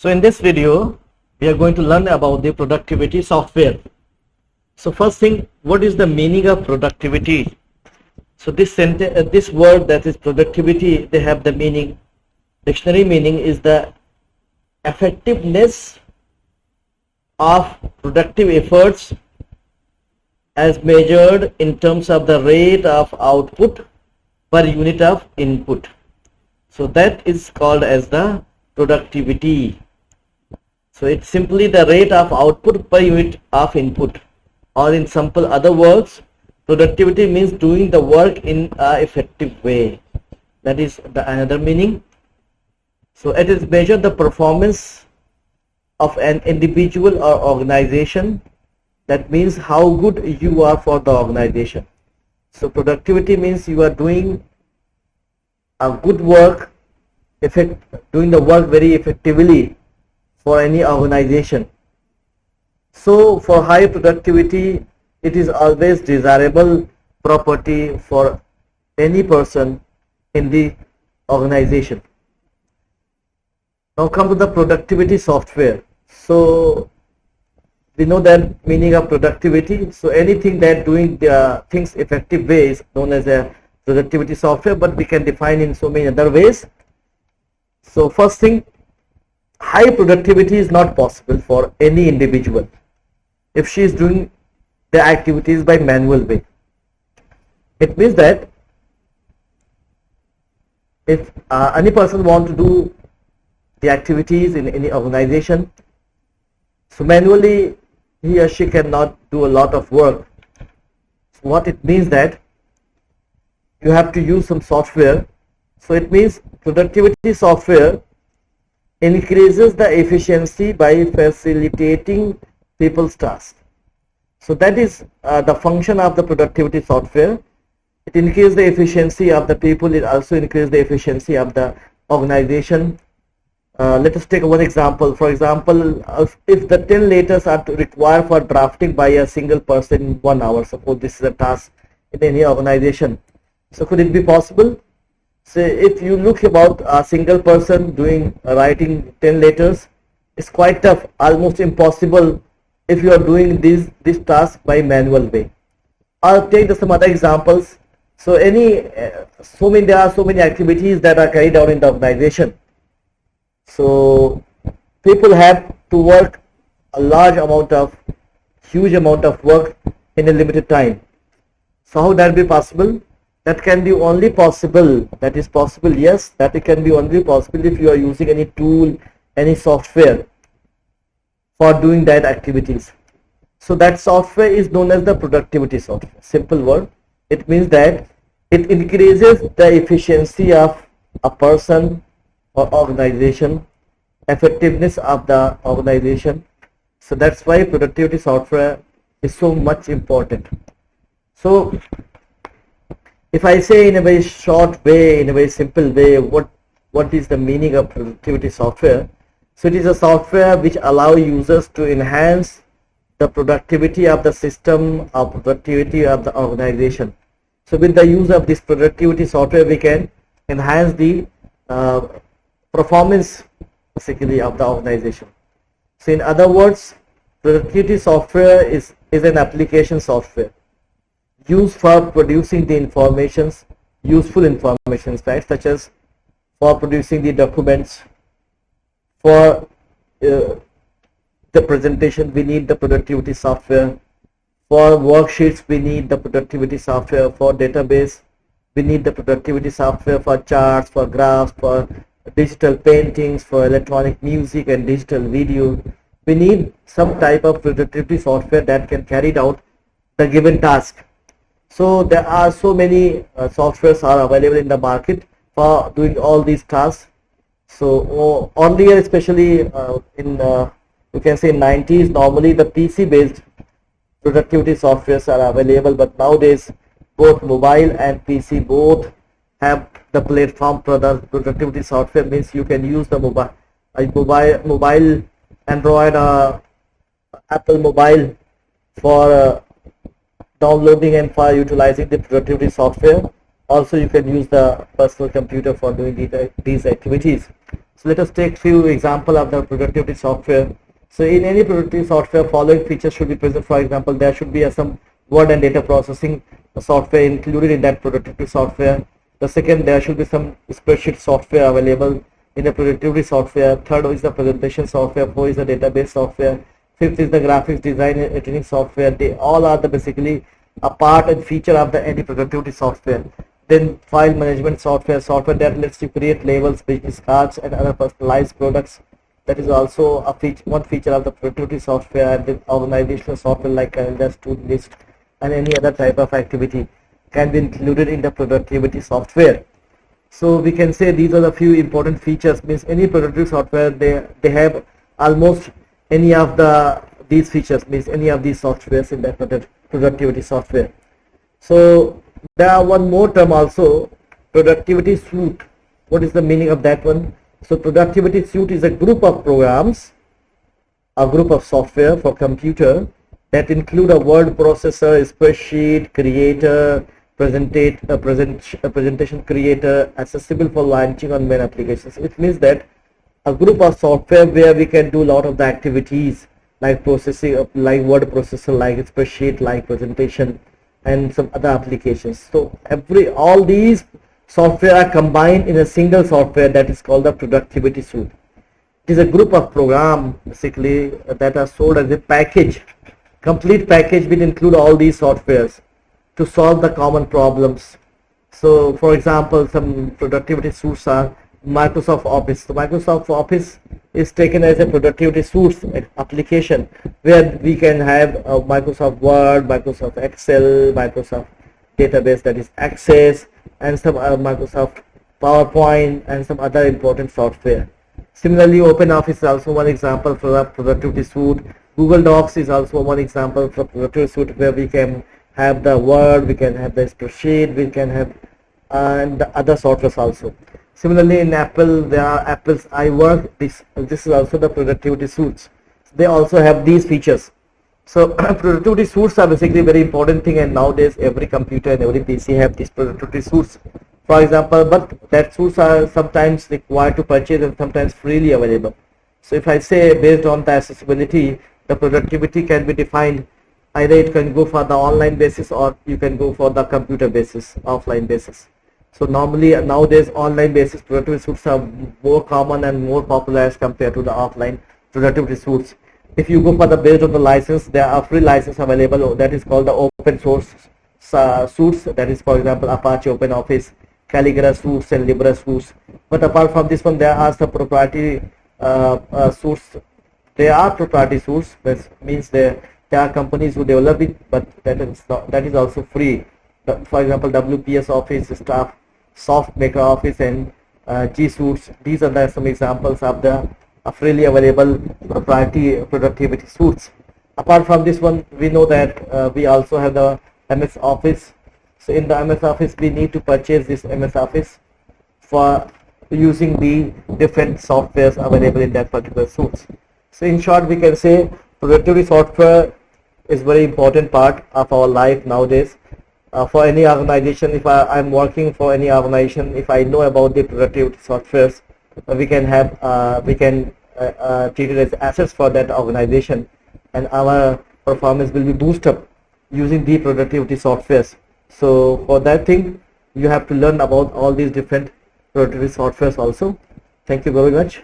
So in this video, we are going to learn about the productivity software. So first thing, what is the meaning of productivity? So this sentence, this word that is productivity, they have the meaning. Dictionary meaning is the effectiveness of productive efforts as measured in terms of the rate of output per unit of input. So that is called as the productivity. So it's simply the rate of output per unit of input, or in simple other words, productivity means doing the work in an effective way. That is the another meaning. So it is measure the performance of an individual or organization. That means how good you are for the organization. So productivity means you are doing a good work, doing the work very effectively for any organization. So for high productivity, it is always desirable property for any person in the organization. Now come to the productivity software. So we know that meaning of productivity. So anything that doing the things effective way is known as a productivity software, but we can define in so many other ways. So first thing, high productivity is not possible for any individual if she is doing the activities by manual way. It means that if any person want to do the activities in any organization, so manually he or she cannot do a lot of work. So what it means that you have to use some software. So it means productivity software increases the efficiency by facilitating people's tasks. So that is the function of the productivity software. It increases the efficiency of the people. It also increases the efficiency of the organization. Let us take one example. For example, if the 10 letters are required for drafting by a single person in 1 hour, suppose this is a task in any organization. So could it be possible? So if you look about a single person doing writing 10 letters, it's quite tough, almost impossible if you are doing this task by manual way. I'll take some other examples. So there are so many activities that are carried out in the organization. So people have to work huge amount of work in a limited time. So how that be possible? That can be only possible, that is possible, yes, that it can be only possible if you are using any tool, any software for doing that activities. So that software is known as the productivity software. Simple word. It means that it increases the efficiency of a person or organization, effectiveness of the organization. So that's why productivity software is so much important. So if I say in a very short way, in a very simple way, what is the meaning of productivity software? So it is a software which allows users to enhance the productivity of the system or productivity of the organization. So with the use of this productivity software, we can enhance the performance basically of the organization. So in other words, productivity software is an application software used for producing the useful information, right, such as for producing the documents, for the presentation we need the productivity software, for worksheets we need the productivity software, for database we need the productivity software, for charts, for graphs, for digital paintings, for electronic music and digital video. We need some type of productivity software that can carry out the given task. So there are so many softwares are available in the market for doing all these tasks. So earlier, especially in you can say 90s, normally the PC based productivity softwares are available, but nowadays both mobile and PC both have the platform for the productivity software. Means you can use the mobile Android Apple mobile for downloading and for utilizing the productivity software. Also you can use the personal computer for doing these activities. So let us take few example of the productivity software. So in any productivity software, following features should be present. For example, there should be some word and data processing software included in that productivity software. The second, there should be some spreadsheet software available in the productivity software. Third is the presentation software. Fourth is the database software. Fifth is the graphics design and editing software. They all are the basically a part and feature of the any productivity software. Then file management software, software that lets you create labels, business cards, and other personalized products. That is also a one feature of the productivity software. And then organizational software like calendars, to list, and any other type of activity can be included in the productivity software. So we can say these are the few important features. Means any productivity software, they have almost any of these features, means any of these softwares in that productivity software. So there are one more term also, productivity suite. What is the meaning of that one? So productivity suite is a group of programs, a group of software for computer that include a word processor, spreadsheet creator, presentation creator, accessible for launching on main applications. It means that a group of software where we can do a lot of the activities like processing, like word processor, like spreadsheet, like presentation, and some other applications. So all these software are combined in a single software that is called the productivity suite. It is a group of programs basically that are sold as a package, complete package which include all these softwares to solve the common problems. So for example, some productivity suites are Microsoft Office. So Microsoft Office is taken as a productivity suite application where we can have Microsoft Word, Microsoft Excel, Microsoft database, that is Access, and some Microsoft PowerPoint, and some other important software. Similarly, OpenOffice is also one example for the productivity suite. Google Docs is also one example for productivity suite where we can have the Word, we can have the spreadsheet, we can have and the other softwares also. Similarly, in Apple, there are Apple's iWork. This is also the productivity suites. They also have these features. So productivity suites are basically very important thing, and nowadays every computer and every PC have these productivity suites. For example, but that suites are sometimes required to purchase and sometimes freely available. So if I say based on the accessibility, the productivity can be defined. Either it can go for the online basis or you can go for the computer basis, offline basis. So normally nowadays online basis productivity suites are more common and more popular as compared to the offline productivity suites. If you go for the based on the license, there are free license available that is called the open source suites. That is, for example, Apache OpenOffice, Calligra suites, and Libra suites. But apart from this one, there are some proprietary suites. There are proprietary suites, which means there are companies who develop it, but that is also free. For example, WPS Office, Staff, SoftMaker Office, and G Suites. These are some examples of the freely available proprietary productivity suites. Apart from this one, we know that we also have the MS Office. So in the MS Office, we need to purchase this MS Office for using the different softwares available in that particular suites. So in short, we can say productivity software is very important part of our life nowadays. For any organization, if I'm working for any organization, if I know about the productivity softwares, we can treat it as assets for that organization, and our performance will be boosted up using the productivity softwares. So for that thing, you have to learn about all these different productivity softwares also. Thank you very much.